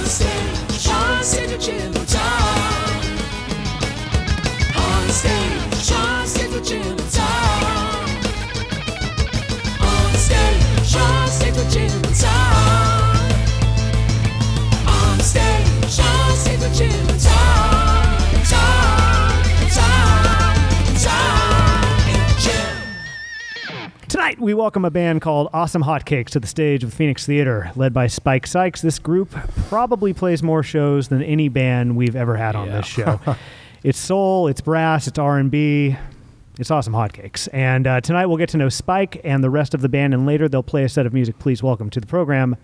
Onstage, onstage with Jim and Tom. Onstage, onstage with Jim and Tom. Onstage, onstage with Jim and Tom. Onstage, onstage with Jim and Tom. Tom and Jim. Tonight, we welcome a band called Awesome Hotcakes to the stage of Phoenix Theater, led by Spike Sykes. This group probably plays more shows than any band we've ever had on this show. It's soul, it's brass, it's R&B, it's Awesome Hotcakes. And tonight, we'll get to know Spike and the rest of the band, and later they'll play a set of music. Please welcome to the program,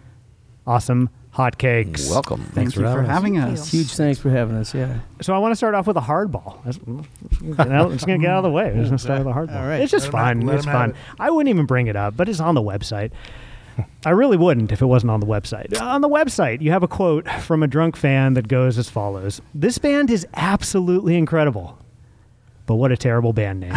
Awesome Hotcakes. Welcome. Thanks for having us. Huge thanks for having us, yeah. So I want to start off with a hardball. It's going to get out of the way. We're just going to start with a hardball. All right. It's just fun. It's fun. I wouldn't even bring it up, but it's on the website. I really wouldn't if it wasn't on the website. On the website, you have a quote from a drunk fan that goes as follows. This band is absolutely incredible, but what a terrible band name.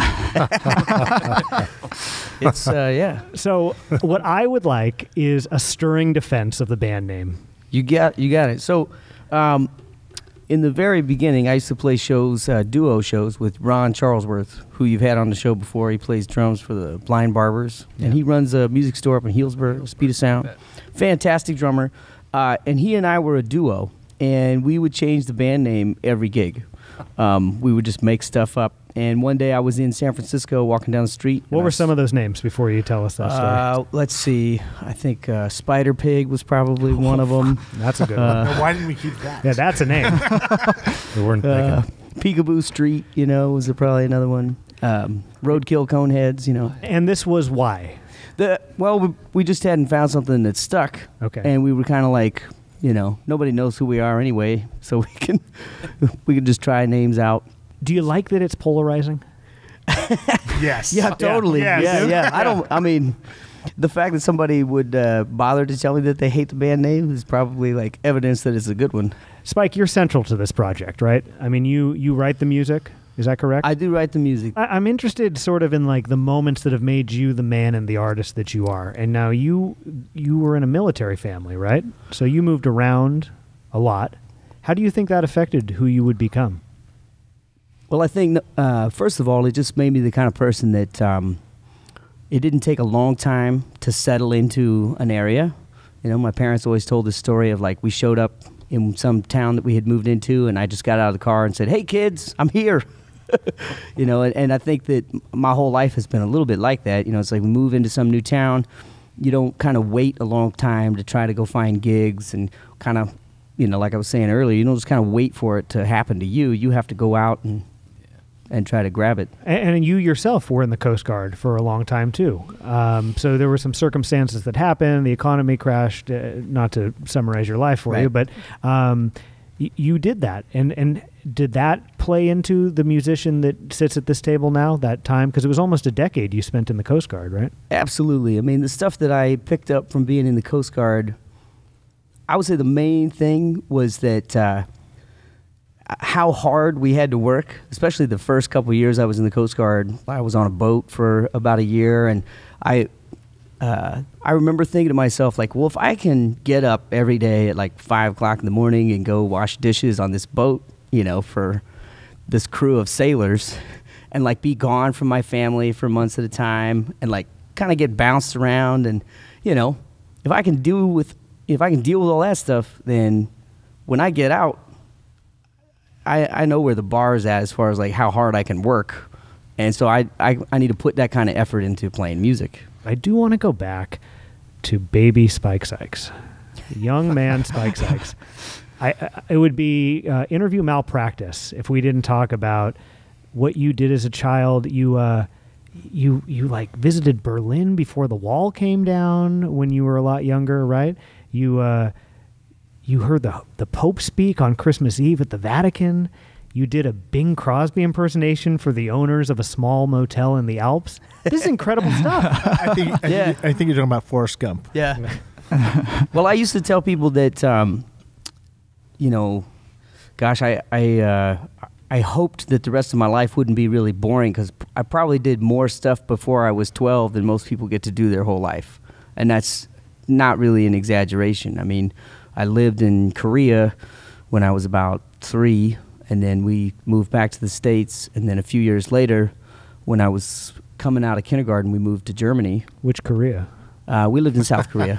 It's, yeah. So what I would like is a stirring defense of the band name. You got it. So, in the very beginning, I used to play shows, duo shows with Ron Charlesworth, who you've had on the show before. He plays drums for the Blind Barbers, and he runs a music store up in Healdsburg, Speed of Sound. Fantastic drummer. And he and I were a duo, and we would change the band name every gig. We would just make stuff up. And one day I was in San Francisco walking down the street. What were some of those names before you tell us that story? Let's see. I think Spider Pig was probably one of them. That's a good one. Why didn't we keep that? Yeah, that's a name. We weren't thinking. Peekaboo Street, was probably another one. Roadkill Coneheads, And this was why? We just hadn't found something that stuck. Okay. And we were kind of like, nobody knows who we are anyway, so we can just try names out. Do you like that it's polarizing? Yes. Yeah, totally. Yes. Yeah. I mean, the fact that somebody would bother to tell me that they hate the band name is probably like evidence that it's a good one. Spike, you're central to this project, right? I mean, you write the music. Is that correct? I do write the music. I'm interested sort of in like the moments that have made you the man and the artist that you are. And now you were in a military family, right? So you moved around a lot. How do you think that affected who you would become? Well, I think, first of all, it just made me the kind of person that it didn't take a long time to settle into an area. My parents always told this story of like we showed up in some town that we had moved into, and I just got out of the car and said, "Hey, kids, I'm here." And I think that my whole life has been a little bit like that. It's like we move into some new town. You don't kind of wait a long time to try to go find gigs and kind of, like I was saying earlier, you don't just kind of wait for it to happen to you. You have to go out and try to grab it. And you yourself were in the Coast Guard for a long time, too. So there were some circumstances that happened. The economy crashed, not to summarize your life for you, but you did that. And did that play into the musician that sits at this table now, that time? Because it was almost a decade you spent in the Coast Guard, right? Absolutely. I mean, the stuff that I picked up from being in the Coast Guard, I would say the main thing was that how hard we had to work, especially the first couple of years I was in the Coast Guard. I was on a boat for about a year, and I remember thinking to myself, like, well, if I can get up every day at like 5 o'clock in the morning and go wash dishes on this boat, for this crew of sailors, and like be gone from my family for months at a time, and like kind of get bounced around, and if I can deal with all that stuff, then when I get out, I know where the bar is at as far as like how hard I can work. And so I need to put that kind of effort into playing music. I do want to go back to baby Spike Sykes, young man Spike Sykes. It would be interview malpractice if we didn't talk about what you did as a child. You like visited Berlin before the wall came down when you were a lot younger, right? You heard the Pope speak on Christmas Eve at the Vatican. You did a Bing Crosby impersonation for the owners of a small motel in the Alps. This is incredible stuff. I think you're talking about Forrest Gump. Yeah. Well, I used to tell people that, gosh, I hoped that the rest of my life wouldn't be really boring, because I probably did more stuff before I was 12 than most people get to do their whole life. And that's not really an exaggeration. I mean, I lived in Korea when I was about 3, and then we moved back to the States, and then a few years later, when I was coming out of kindergarten, we moved to Germany. Which Korea? We lived in South Korea.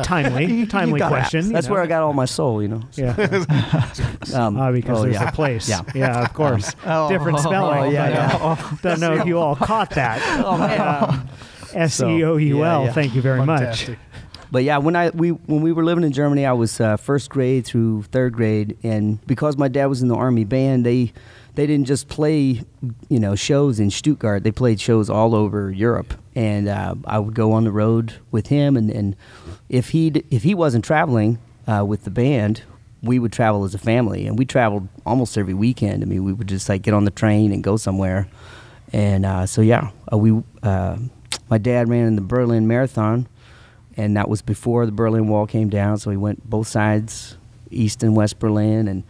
Timely question. That's where I got all my soul, you know. Yeah. Because there's a place. Yeah, of course. Different spelling. Don't know if you all caught that. SEOUL. Thank you very much. But yeah, when we were living in Germany, I was first grade through third grade, and because my dad was in the Army band, they didn't just play, shows in Stuttgart. They played shows all over Europe, and I would go on the road with him. And if he wasn't traveling with the band, we would travel as a family, and we traveled almost every weekend. I mean, we would just like get on the train and go somewhere. And my dad ran in the Berlin Marathon, and that was before the Berlin Wall came down. So we went both sides, East and West Berlin, and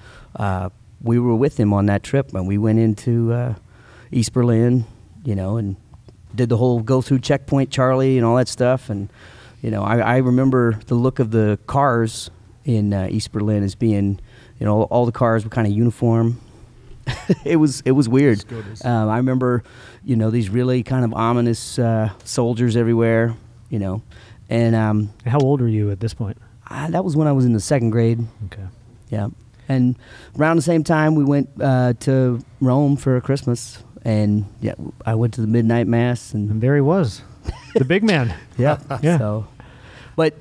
we were with him on that trip, and we went into East Berlin, and did the whole go through Checkpoint Charlie and all that stuff. And I remember the look of the cars in East Berlin as being, all the cars were kind of uniform. It was weird. I remember, these really kind of ominous soldiers everywhere, And how old were you at this point? That was when I was in the second grade. Okay. Yeah. And around the same time, we went to Rome for Christmas, and I went to the midnight mass, and there he was, the big man. Yeah. So, but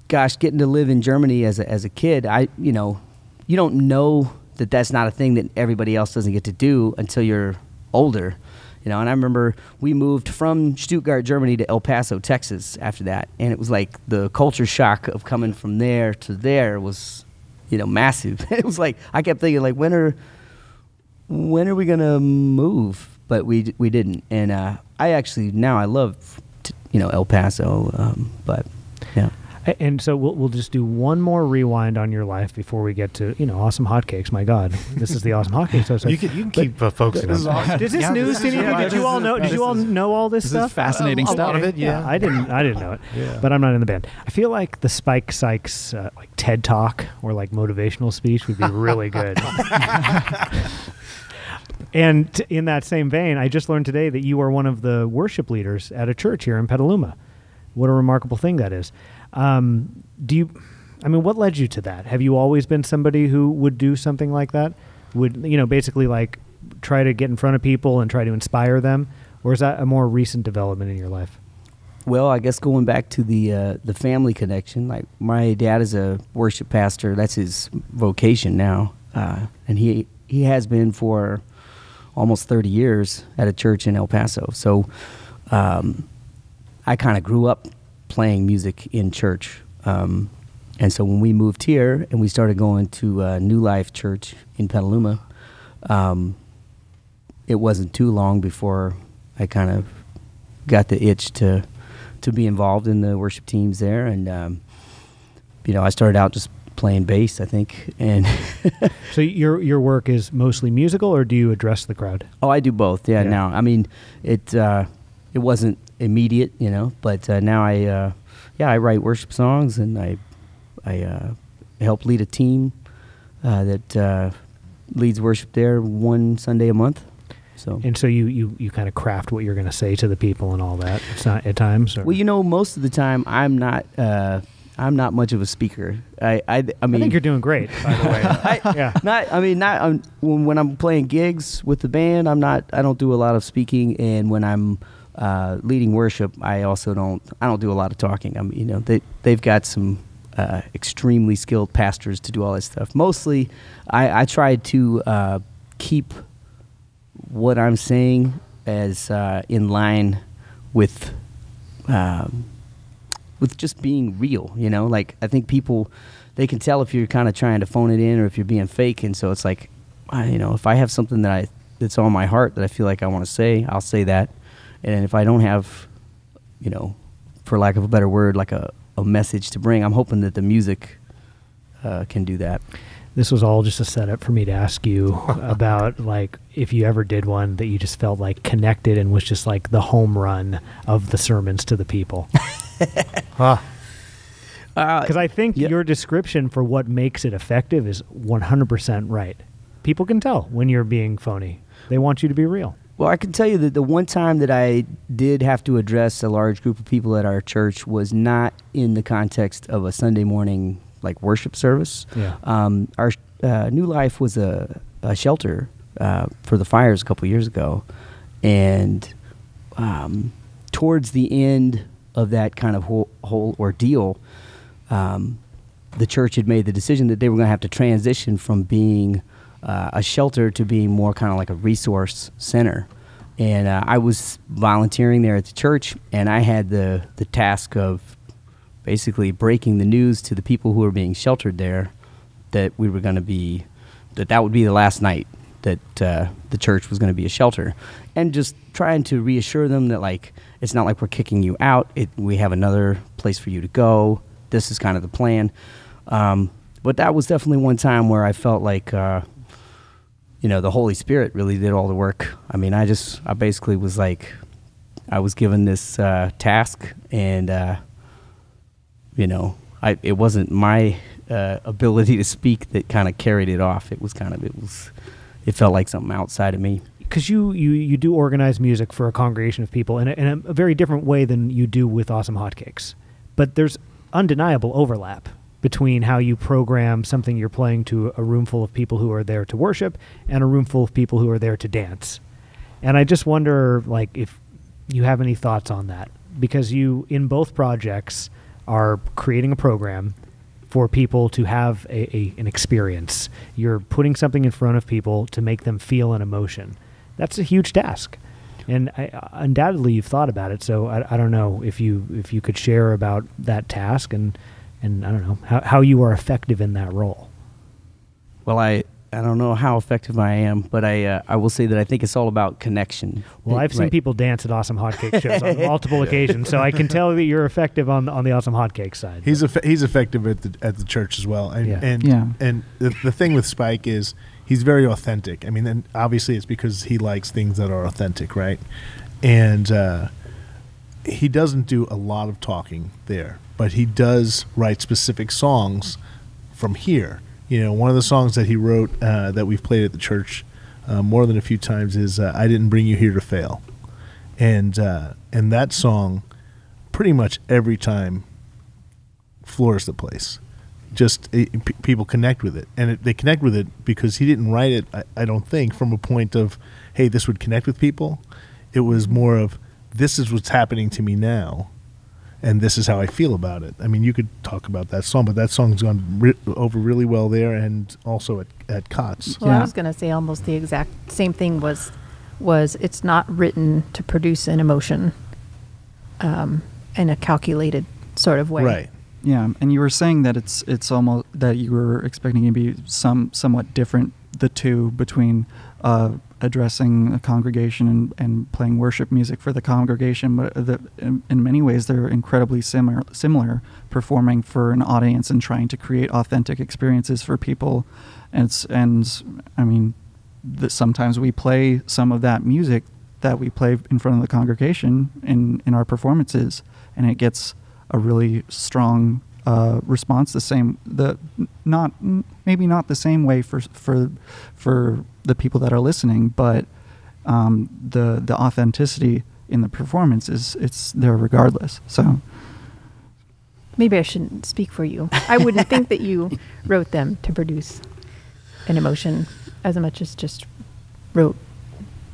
getting to live in Germany as a kid, you don't know that that's not a thing that everybody else doesn't get to do until you're older. And I remember we moved from Stuttgart, Germany to El Paso, Texas after that. And it was like the culture shock of coming from there to there was, massive. It was like, I kept thinking like, when are we going to move? But we didn't. And I love, El Paso. But yeah. And so we'll just do one more rewind on your life before we get to Awesome Hotcakes. My God, this is the Awesome Hotcakes episode. You can keep focusing on that. Is this news to you? Did you all know? Did you all know all this stuff? This is fascinating stuff. Of it, yeah. I didn't know it. Yeah. But I'm not in the band. I feel like the Spike Sykes like TED Talk or like motivational speech would be really good. And in that same vein, I just learned today that you are one of the worship leaders at a church here in Petaluma. What a remarkable thing that is. What led you to that? Have you always been somebody who would do something like that? Would, basically like try to get in front of people and try to inspire them? Or is that a more recent development in your life? Well, I guess going back to the family connection, like my dad is a worship pastor. That's his vocation now. And he has been for almost 30 years at a church in El Paso. So I kind of grew up playing music in church. And so when we moved here and we started going to New Life Church in Petaluma, it wasn't too long before I kind of got the itch to be involved in the worship teams there. And, I started out just playing bass, I think. And so your work is mostly musical, or do you address the crowd? Oh, I do both. Yeah. Now, I mean, it wasn't immediate, but now I write worship songs, and I help lead a team that leads worship there one Sunday a month. So you kind of craft what you're going to say to the people and all that. It's not at times. Or? Well, most of the time I'm not much of a speaker. I think you're doing great, by the way. When I'm playing gigs with the band, I don't do a lot of speaking, and when I'm leading worship, I don't do a lot of talking. They've got some extremely skilled pastors to do all that stuff. Mostly, I try to keep what I'm saying as in line with just being real. Like I think people, they can tell if you're kind of trying to phone it in or if you're being fake, and so it's like, if I have something that's on my heart that I feel like I want to say, I'll say that. And if I don't have, for lack of a better word, like a message to bring, I'm hoping that the music can do that. This was all just a setup for me to ask you about, like, if you ever did one that you just felt like connected and was just like the home run of the sermons to the people. Because I think your description for what makes it effective is 100% right. People can tell when you're being phony. They want you to be real. Well, I can tell you that the one time that I did have to address a large group of people at our church was not in the context of a Sunday morning like worship service. Yeah. Our New Life was a shelter for the fires a couple years ago, and towards the end of that kind of whole ordeal, the church had made the decision that they were going to have to transition from being a shelter to being more kind of like a resource center. And I was volunteering there at the church, and I had the task of basically breaking the news to the people who were being sheltered there that we were going to be, that would be the last night that the church was going to be a shelter. And just trying to reassure them that, like, it's not like we're kicking you out. We have another place for you to go. This is kind of the plan. But that was definitely one time where I felt like, the Holy Spirit really did all the work. I mean, I basically was like, I was given this task, and, it wasn't my ability to speak that kind of carried it off. It felt like something outside of me. Because you do organize music for a congregation of people in a very different way than you do with Awesome Hotcakes. But there's undeniable overlap between how you program something you're playing to a room full of people who are there to worship and a room full of people who are there to dance. And I just wonder, like, if you have any thoughts on that. Because you, in both projects, are creating a program for people to have an experience. You're putting something in front of people to make them feel an emotion. That's a huge task. And undoubtedly you've thought about it, so I don't know if you could share about that task and I don't know how you are effective in that role. Well, I don't know how effective I am, but I will say that I think it's all about connection. Well, I've seen people dance at Awesome Hotcakes shows on multiple occasions, so I can tell that you're effective on the Awesome Hotcakes side. He's effective at the church as well. And the thing with Spike is he's very authentic. I mean, and obviously it's because he likes things that are authentic, right? And he doesn't do a lot of talking there, but he does write specific songs from here. One of the songs that he wrote that we've played at the church more than a few times is "I Didn't Bring You Here to Fail," and that song, pretty much every time, floors the place. Just people connect with it, and they connect with it because he didn't write it, I don't think, from a point of, hey, this would connect with people. It was more of, this is what's happening to me now, and this is how I feel about it. I mean, you could talk about that song, but that song's gone over really well there, and also at COTS. Well, I was going to say almost the exact same thing was it's not written to produce an emotion in a calculated sort of way. Right. Yeah, and you were saying that it's almost that you were expecting it to be somewhat different, the two, between addressing a congregation and playing worship music for the congregation, but in many ways they're incredibly similar, performing for an audience and trying to create authentic experiences for people. And I mean, sometimes we play some of that music that we play in front of the congregation in our performances, and it gets a really strong response. Maybe not the same way for the people that are listening, but the authenticity in the performance it's there regardless. So maybe I shouldn't speak for you. I wouldn't think that you wrote them to produce an emotion as much as just wrote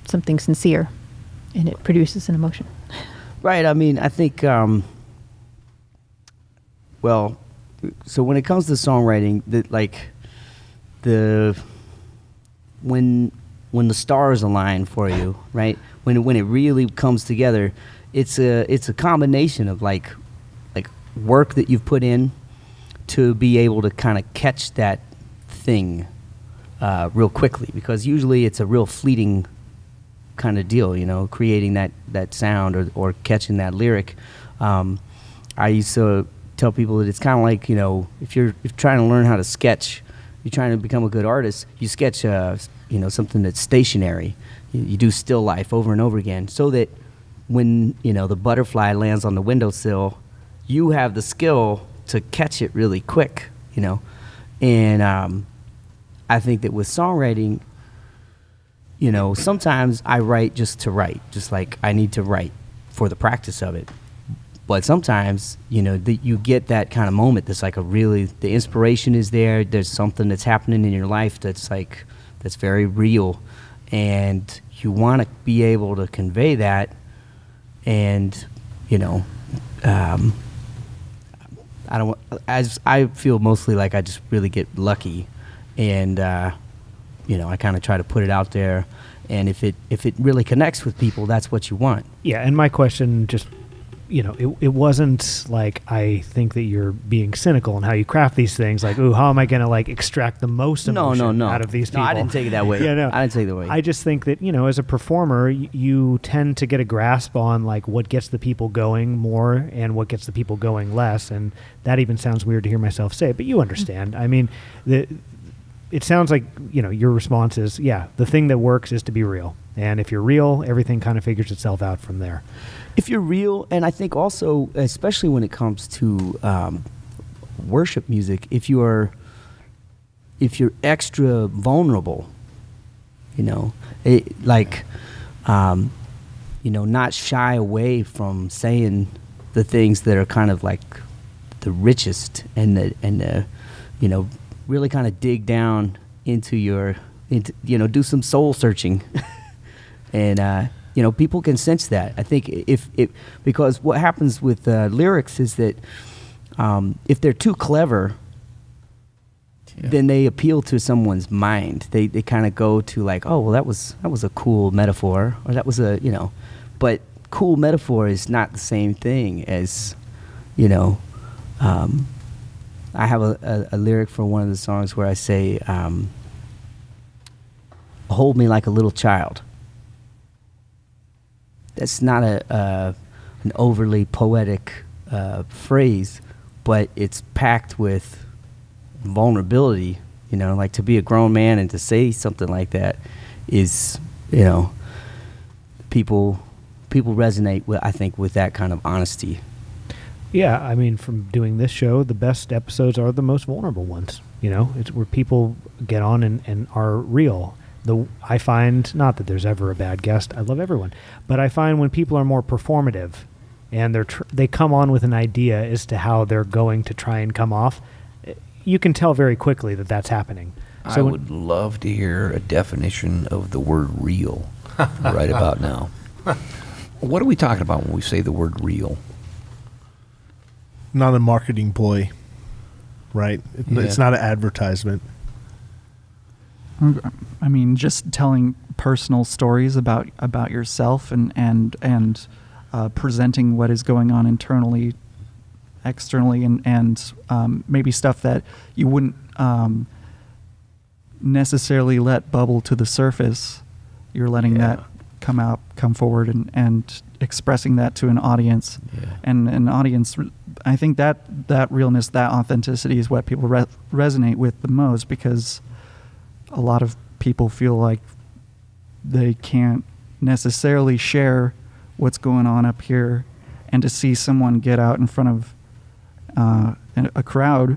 something sincere and it produces an emotion. Right. I mean, I think so when it comes to songwriting, when the stars align for you, right? When it really comes together, it's a combination of like work that you've put in to be able to kind of catch that thing real quickly, because usually it's a real fleeting kind of deal, creating that sound or catching that lyric. I used to tell people that it's kind of like, if you're trying to learn how to sketch, you're trying to become a good artist, you sketch something that's stationary. You do still life over and over again, so that when the butterfly lands on the windowsill, you have the skill to catch it really quick, you know. And I think that with songwriting, you know, sometimes I write just to write, just like I need to write for the practice of it. But sometimes, you know, you get that kind of moment that's like the inspiration is there. There's something that's happening in your life that's very real. And you want to be able to convey that. And, you know, I feel mostly like I just really get lucky. And, you know, I kind of try to put it out there. And if it really connects with people, that's what you want. Yeah, and my question just, you know, it wasn't like I think that you're being cynical in how you craft these things. Like, ooh, how am I going to like extract the most emotion out of these people? No, I didn't take it that way. Yeah, no, I didn't take it that way. I just think that, you know, as a performer, you tend to get a grasp on like what gets the people going more and what gets the people going less. And that even sounds weird to hear myself say, but you understand. I mean, it sounds like, you know, your response is, yeah, the thing that works is to be real. And if you're real, everything kind of figures itself out from there. If you're real, and I think also, especially when it comes to worship music, if you're extra vulnerable, you know, you know, not shy away from saying the things that are kind of like the richest and the you know, really kind of dig down into you know, do some soul searching. And you know, people can sense that. I think because what happens with lyrics is that if they're too clever, then they appeal to someone's mind. They kind of go to like, oh, well, that was a cool metaphor, or that was a, you know, but cool metaphor is not the same thing as, you know. I have a lyric for one of the songs where I say, "Hold me like a little child." That's not an overly poetic phrase, but it's packed with vulnerability. You know, like to be a grown man and to say something like that is, you know, people resonate with, I think, with that kind of honesty. Yeah, I mean, from doing this show, the best episodes are the most vulnerable ones. You know, it's where people get on and are real. I find, not that there's ever a bad guest, I love everyone, but I find when people are more performative and they come on with an idea as to how they're going to try and come off, you can tell very quickly that that's happening. So I would love to hear a definition of the word real right about now. What are we talking about when we say the word real? Not a marketing ploy, right? It's not an advertisement. I mean, just telling personal stories about yourself and presenting what is going on internally, externally, and maybe stuff that you wouldn't necessarily let bubble to the surface. You're letting that come forward and expressing that to an audience. And an audience, I think that realness, that authenticity is what people resonate with the most, because a lot of people feel like they can't necessarily share what's going on up here, and to see someone get out in front of a crowd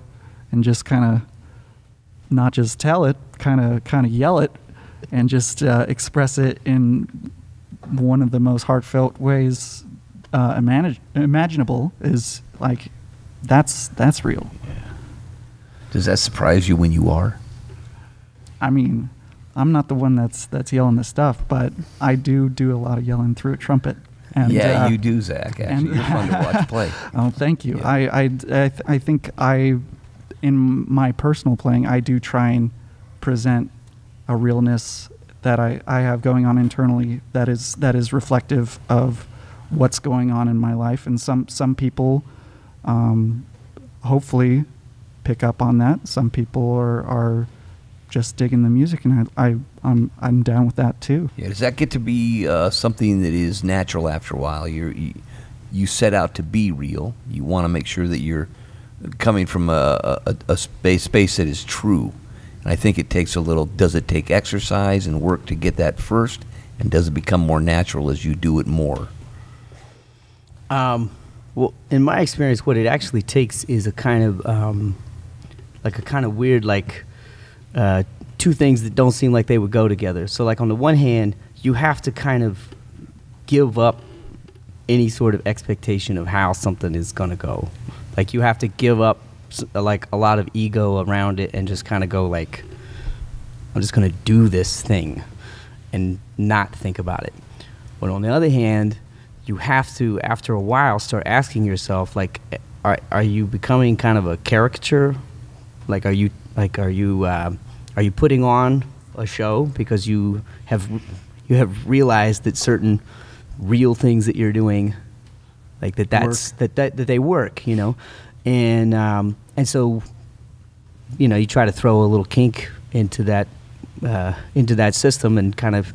and just kind of not just tell it, kind of yell it, and just express it in one of the most heartfelt ways imaginable is like, that's real. Yeah. Does that surprise you when you are? I mean, I'm not the one that's yelling the stuff, but I do a lot of yelling through a trumpet. And, you do, Zach. Actually, you're fun to watch play. Oh, thank you. Yeah. I think in my personal playing, I do try and present a realness that I have going on internally that is reflective of what's going on in my life, and some people hopefully pick up on that. Some people are just digging the music, and I'm down with that too. Yeah, does that get to be something that is natural after a while? You set out to be real. You want to make sure that you're coming from a space that is true. And I think it takes does it take exercise and work to get that first? And does it become more natural as you do it more? Well, in my experience, what it actually takes is a kind of weird, two things that don't seem like they would go together. So, like, on the one hand, you have to kind of give up any sort of expectation of how something is going to go. Like, you have to give up, like, a lot of ego around it and just kind of go, like, I'm just going to do this thing and not think about it. But on the other hand, you have to, after a while, start asking yourself, like, are you becoming kind of a caricature? Like, are you putting on a show because you have realized that certain real things that you're doing, like that they work, you know, and so, you know, you try to throw a little kink into that system and kind of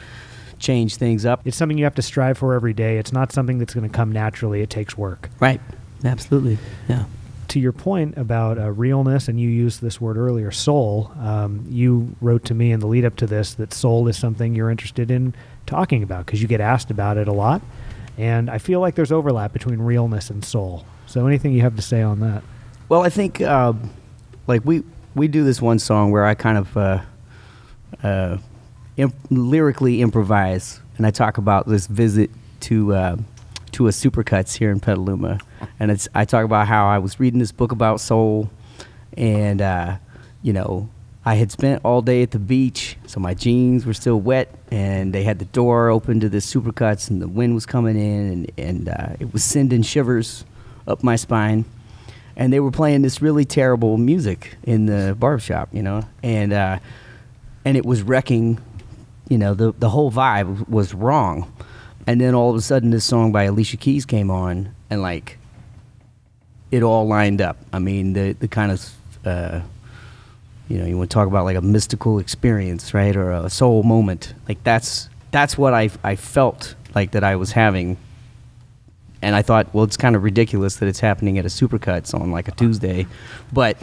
change things up. It's something you have to strive for every day. It's not something that's going to come naturally. It takes work. Right. Absolutely. Yeah. To your point about realness, and you used this word earlier, soul, you wrote to me in the lead up to this that soul is something you're interested in talking about because you get asked about it a lot. And I feel like there's overlap between realness and soul. So anything you have to say on that? Well, I think like we do this one song where I kind of lyrically improvise, and I talk about this visit to a Supercuts here in Petaluma, and I talk about how I was reading this book about soul, and you know, I had spent all day at the beach, so my jeans were still wet, and they had the door open to this Supercuts, and the wind was coming in, and it was sending shivers up my spine, and they were playing this really terrible music in the barbershop, you know, and it was wrecking. You know, the whole vibe was wrong. And then all of a sudden this song by Alicia Keys came on, and like it all lined up. I mean, the kind of, you know, you want to talk about like a mystical experience, right? Or a soul moment. Like that's what I felt like that I was having. And I thought, well, it's kind of ridiculous that it's happening at a Supercuts on like a Tuesday. But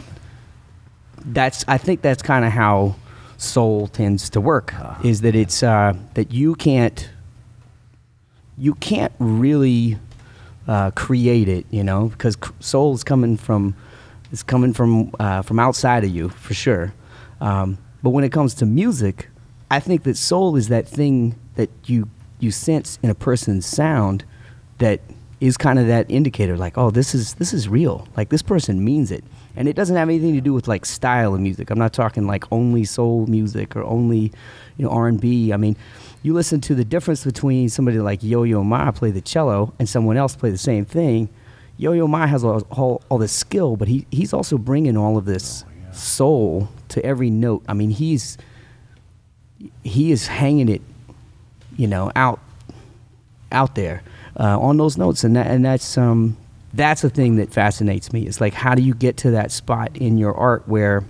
I think that's kind of how soul tends to work, is that it's that you can't really create it, you know, because soul is coming from outside of you for sure. But when it comes to music, I think that soul is that thing that you sense in a person's sound that is kind of that indicator, like, oh, this is real, like this person means it. And it doesn't have anything to do with like style of music. I'm not talking like only soul music or only, you know, R&B. I mean, you listen to the difference between somebody like Yo-Yo Ma play the cello and someone else play the same thing. Yo-Yo Ma has all this skill, but he's also bringing all of this soul to every note. I mean, he is hanging it, you know, out there on those notes, and that's a thing that fascinates me. It's like, how do you get to that spot in your art where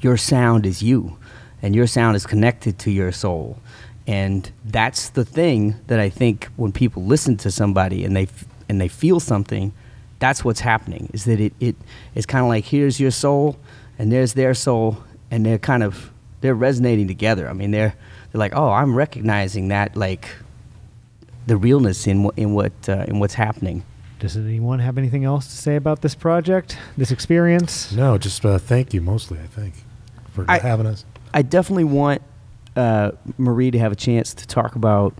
your sound is you, and your sound is connected to your soul? And that's the thing that I think when people listen to somebody and they feel something, that's what's happening. Is that it's kind of like, here's your soul and there's their soul, and they're resonating together. I mean, they're like, oh, I'm recognizing that, like, the realness in what's happening. Does anyone have anything else to say about this project, this experience? No, just thank you mostly, I think, for having us. I definitely want Marie to have a chance to talk about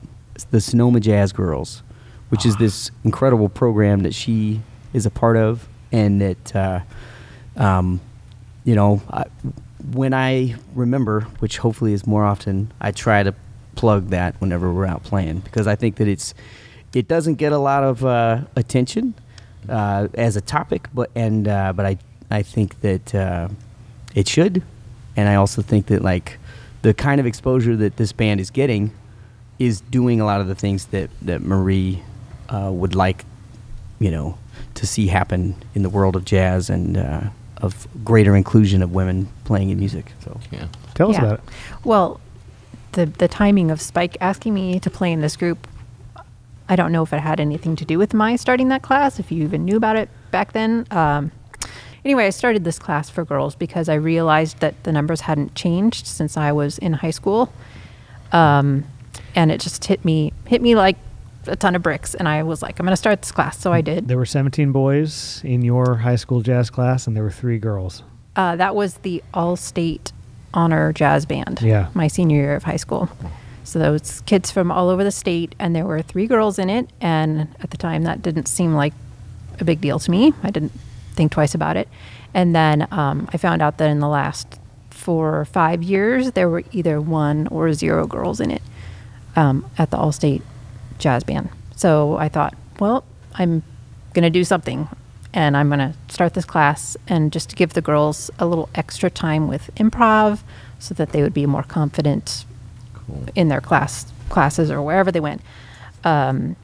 the Sonoma Jazz Girlz, which is this incredible program that she is a part of, and that, you know, when I remember, which hopefully is more often, I try to plug that whenever we're out playing, because I think that it doesn't get a lot of attention as a topic, but I think that it should, and I also think that like the kind of exposure that this band is getting is doing a lot of the things that Marie would like, you know, to see happen in the world of jazz and of greater inclusion of women playing in music. So yeah, tell us about it. Well, the timing of Spike asking me to play in this group, I don't know if it had anything to do with my starting that class, if you even knew about it back then. Anyway, I started this class for girls because I realized that the numbers hadn't changed since I was in high school. And it just hit me like a ton of bricks, and I was like, I'm going to start this class. So I did. There were 17 boys in your high school jazz class, and there were 3 girls. That was the all-state honor jazz band. Yeah. My senior year of high school. So those kids from all over the state, and there were 3 girls in it. And at the time, that didn't seem like a big deal to me. I didn't think twice about it. And then I found out that in the last 4 or 5 years, there were either 1 or 0 girls in it at the all-state jazz band. So I thought, well, I'm going to do something. And I'm going to start this class, and just to give the girls a little extra time with improv so that they would be more confident in their classes or wherever they went. And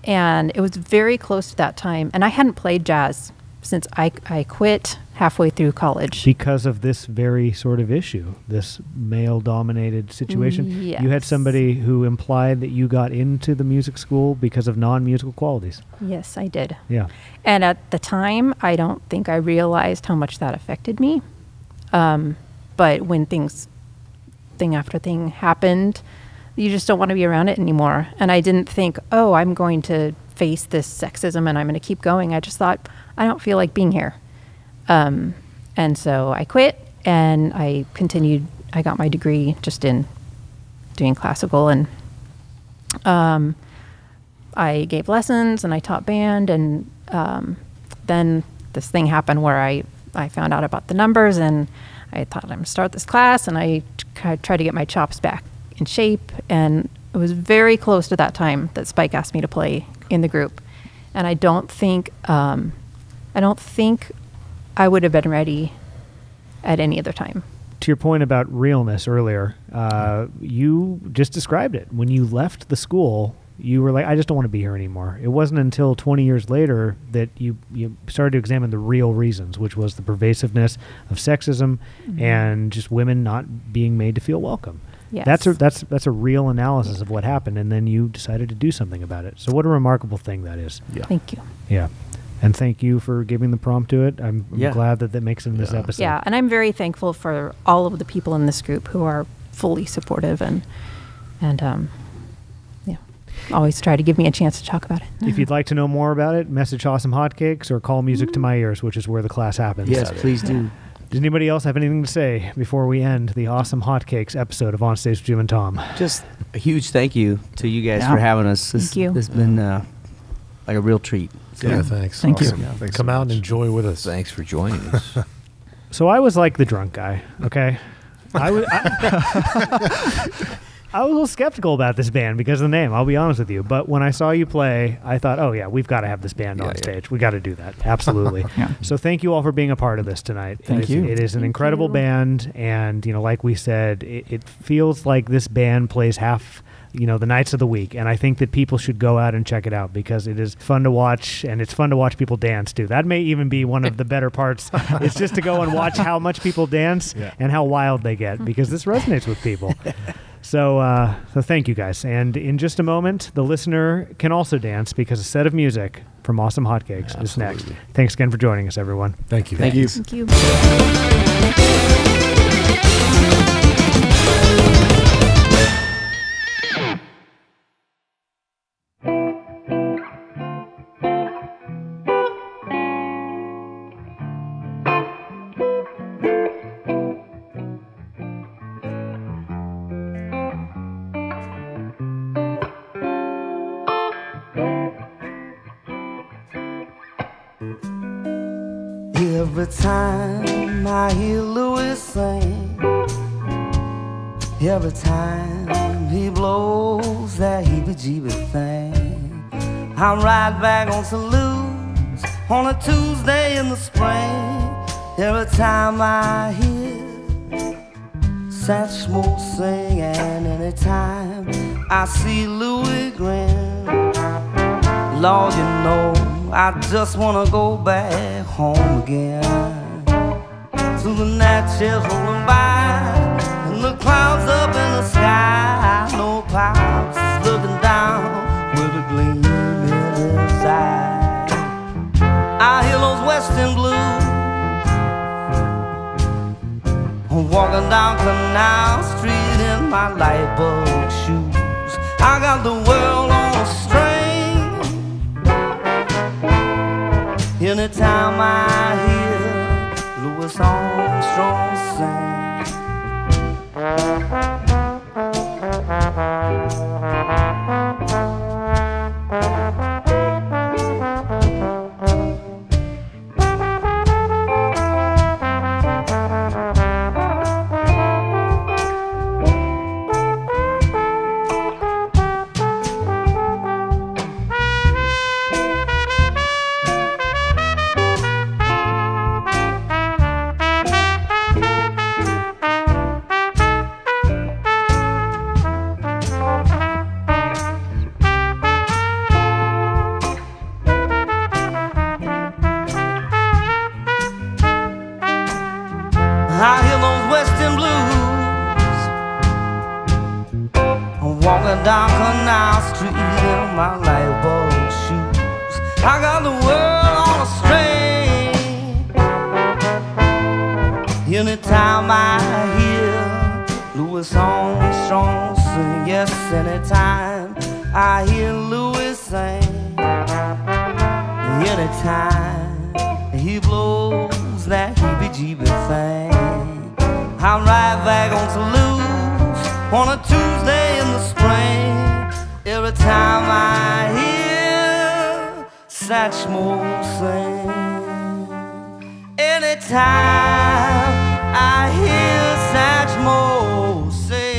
it was very close to that time. And I hadn't played jazz since I quit halfway through college. Because of this very sort of issue, this male-dominated situation. Yes. You had somebody who implied that you got into the music school because of non-musical qualities. Yes, I did. Yeah. And at the time, I don't think I realized how much that affected me. But when thing after thing happened, you just don't want to be around it anymore. And I didn't think, oh, I'm going to face this sexism and I'm going to keep going. I just thought, I don't feel like being here. And so I quit, and I continued. I got my degree just in doing classical, and I gave lessons and I taught band. And then this thing happened where I found out about the numbers, and I thought I'm going to start this class, and I tried to get my chops back in shape. And it was very close to that time that Spike asked me to play in the group. And I don't think I would have been ready at any other time. To your point about realness earlier, you just described it. When you left the school, you were like, I just don't want to be here anymore. It wasn't until 20 years later that you started to examine the real reasons, which was the pervasiveness of sexism and just women not being made to feel welcome. Yes. That's a real analysis of what happened, and then you decided to do something about it. So what a remarkable thing that is. Yeah. Thank you. Yeah. And thank you for giving the prompt to it. I'm glad that makes it in this episode. Yeah, and I'm very thankful for all of the people in this group who are fully supportive and always try to give me a chance to talk about it. If you'd like to know more about it, message Awesome Hotcakes or call Music to My Ears, which is where the class happens. Yes, please do. Does anybody else have anything to say before we end the Awesome Hotcakes episode of Onstage with Jim and Tom? Just a huge thank you to you guys for having us. Thank you. It's been like a real treat. Yeah, thanks. Thank you. Yeah, thanks Come so out much. and enjoy with us. Thanks for joining us. So I was like the drunk guy, okay? I was a little skeptical about this band because of the name, I'll be honest with you. But when I saw you play, I thought, oh, yeah, we've got to have this band on stage. We got to do that. Absolutely. Yeah. So thank you all for being a part of this tonight. Thank you. It is an incredible band. And, like we said, it feels like this band plays half the nights of the week. And I think that people should go out and check it out because it is fun to watch, and it's fun to watch people dance too. That may even be one of the better parts. It's just to go and watch how much people dance and how wild they get, because this resonates with people. So thank you guys. And in just a moment, the listener can also dance because a set of music from Awesome Hotcakes is next. Thanks again for joining us, everyone. Thank you. Thank you. Thank you. Every time I hear Louis sing, every time he blows that heebie-jeebie thing, I'm right back on St. Louis on a Tuesday in the spring. Every time I hear Satchmo sing, and anytime I see Louis grin, Lord, I just wanna go back home again. To the Natchez rolling by, and the clouds up in the sky. No clouds looking down with a gleam in his eye. I hear those western blues walking down Canal Street in my light bulb shoes. I got the world on a string. Anytime I hear Louis Armstrong sing. I hear those western blues. I'm walking down Canal Street in my lightbulb shoes. I got the world on a string. Anytime I hear Louis Armstrong sing. Yes, anytime I hear Louis sing. Anytime he blows that heebie-jeebie thing, I'm right back on Toulouse on a Tuesday in the spring. Every time I hear Satchmo sing, anytime I hear Satchmo sing.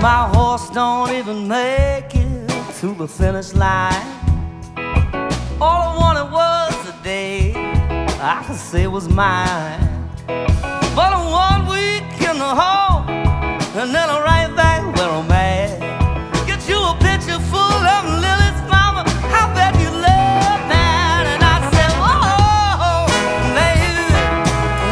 My horse don't even make it to the finish line. All I wanted was a day I could say was mine. But I'm 1 week in the hole, and then I'm right back where I'm at. Get you a picture full of Lily's mama, I bet you love that. And I said, whoa, baby,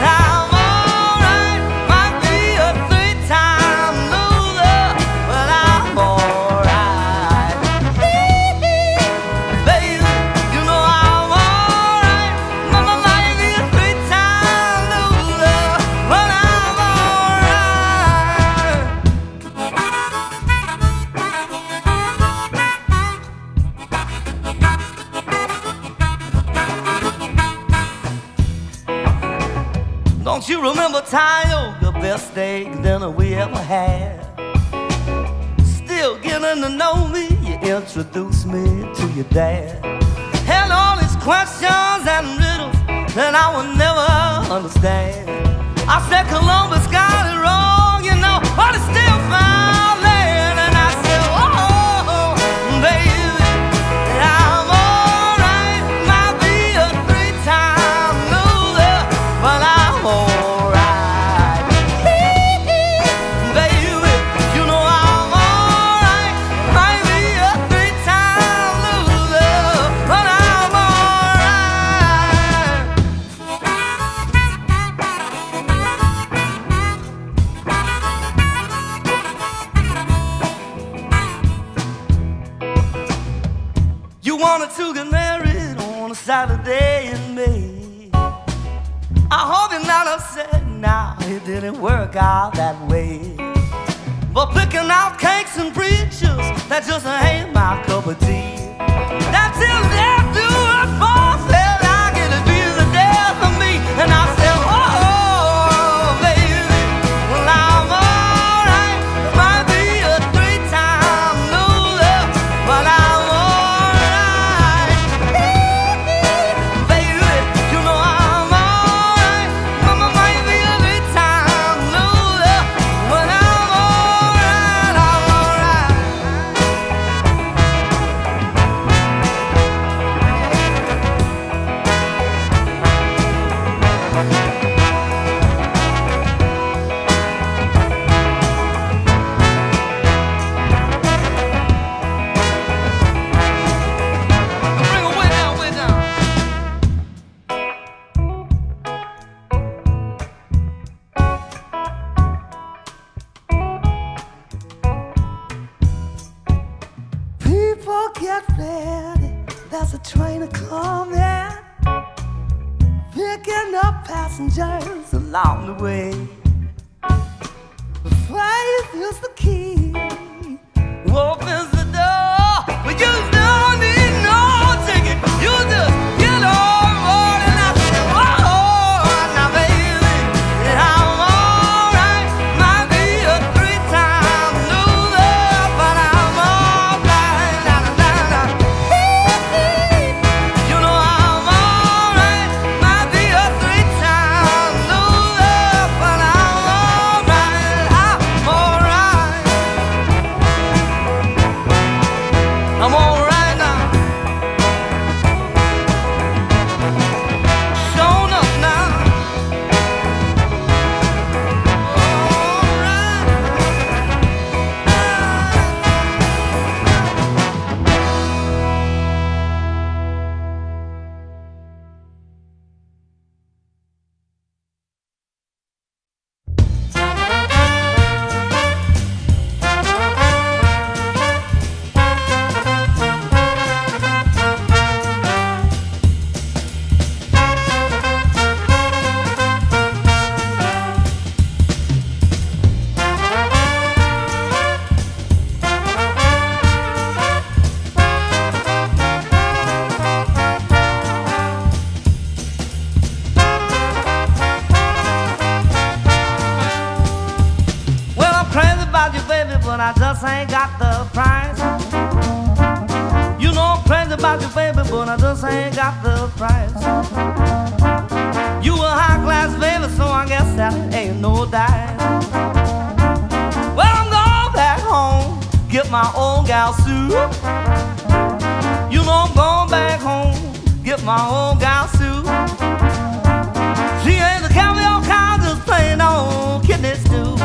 I'm alright. Might be a 3-time loser, but I'm alright. Baby, you know I'm alright. Mama might be a 3-time loser, but I'm alright. Don't you remember Tyoga, best steak dinner we ever had? Still getting to know me, you introduced me to your dad. Had all these questions and riddles that I would never understand. I said Columbus got it wrong, you know, but it's still found land. And I said, oh, baby, I'm alright. Might be a 3-time loser, but I'm alright. Baby, you know I'm alright. Might be a 3-time loser, but I'm alright. You wanted to get married on a Saturday in May. I hope you're not upset now, it didn't work out that way. But picking out cakes and preachers, that just ain't my cup of tea. That's till death do us both, felt like it'd be the death of me. And I said, oh, baby, well, I'm alright. Might be a 3-time loser, but I'm alright. Baby, you know I'm alright. Mama might be a 3-time loser, but I'm alright, I'm alright. in a car, man, picking up passengers along the way. Faith is the key, opens the door, but you don't need no ticket. You just get on board and I say, oh, now baby, I'm alright. Might be a 3-time loser, but I'm alright. You know I'm alright. Might be a 3-time loser, but I'm alright. I'm alright. I'm alright now. Shown up now. Well, I'm crazy about you, baby, but I just ain't got the price. You know I'm crazy about you, baby, but I just ain't got the price. You a high class baby, so I guess that ain't no dice. Well, I'm going back home, get my own gal suit. You know I'm going back home, get my own gal suit. She ain't the caviar kind, just plain old kidney stew.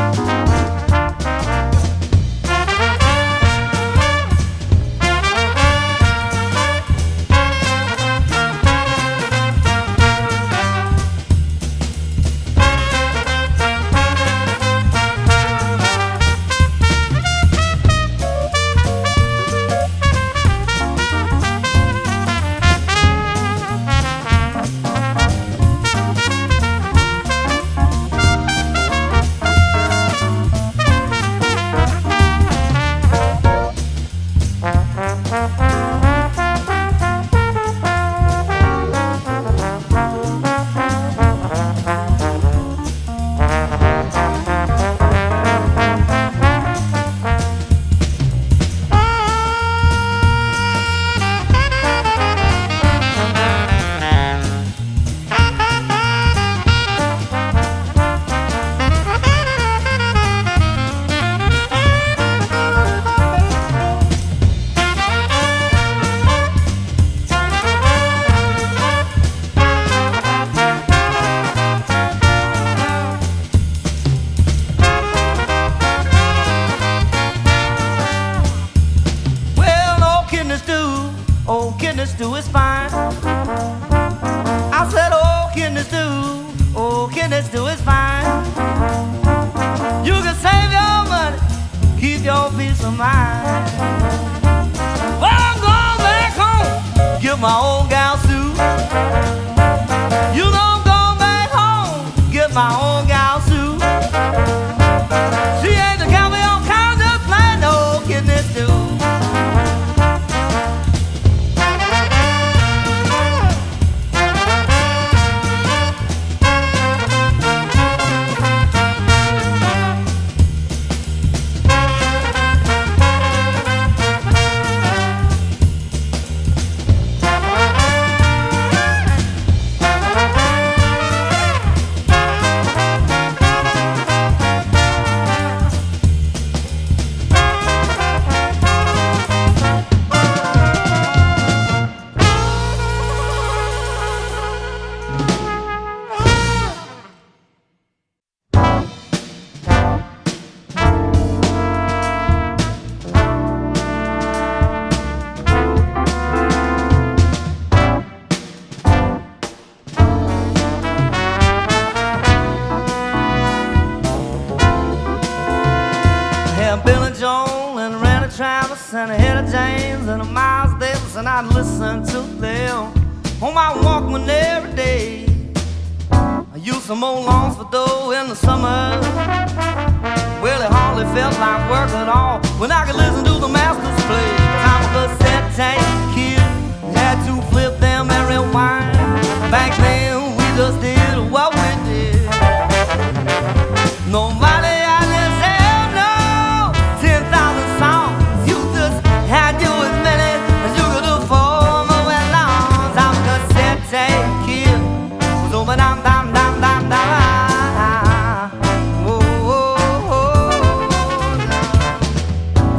kidney stew is fine. I said, oh, kidney stew is fine. You can save your money, keep your peace of mind. Well, I'm going back home, get my own gal suit. You know I'm going back home, get my own gal suit. She ain't the caviar kind, just plain old kidney stew. I'd listen to them on my Walkman every day. I used some old Longs for dough in the summer. Well, it hardly felt like work at all when I could listen to the masters play. I'm a cassette tape kid, had to flip them and rewind. Back then we just did what we did. Nobody out there said no 10,000 songs. You just had to as many as you could afford. Moving longs, I'm a cassette tape kid. So dum dum dum dum dum.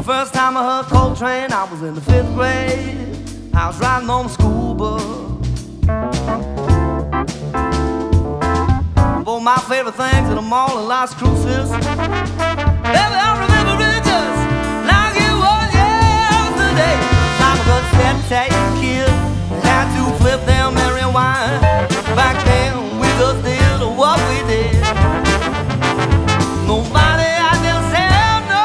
First time I heard Coltrane, I was in the 5th grade. I was riding on the school bus. Bought my favorite things at the mall in Las Cruces. Baby, I remember it just like it was yesterday. I'm a cassette tape kid, had to flip them and rewind. Back then we just did what we did. Nobody out there said no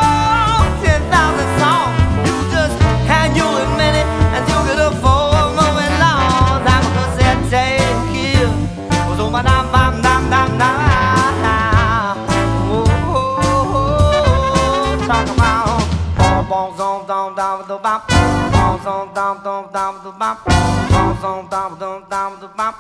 10,000 songs. You just had your minute and you could afford. Moving longs, I'm a cassette tape kid. Was on my dime, dime, dime, dime, dime. Talk about bombs on down, down with the bop. Bombs on down, down, down with the bop. Bombs on down, down, down with the bop.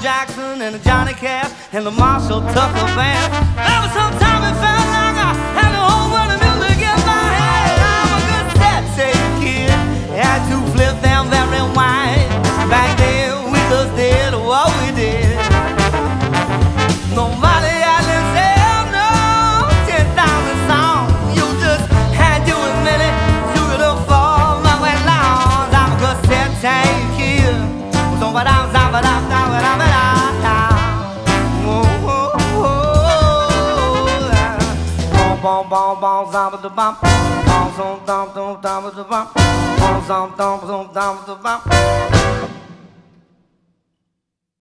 Jackson and a Johnny Cash and the Marshall Tucker band. There was some time it felt like I had the whole world of music in my head. I'm a cassette tape kid, had to flip them very wide. Back then we just did what we did. Nobody out there said no 10,000 songs. You just had to admit it. You could afford my way longs. I'm a cassette tape kid. So what I'm Bom bom bom zamba da bum, bom zom dum dum dum da bum, bom zom dum dum dum da bum.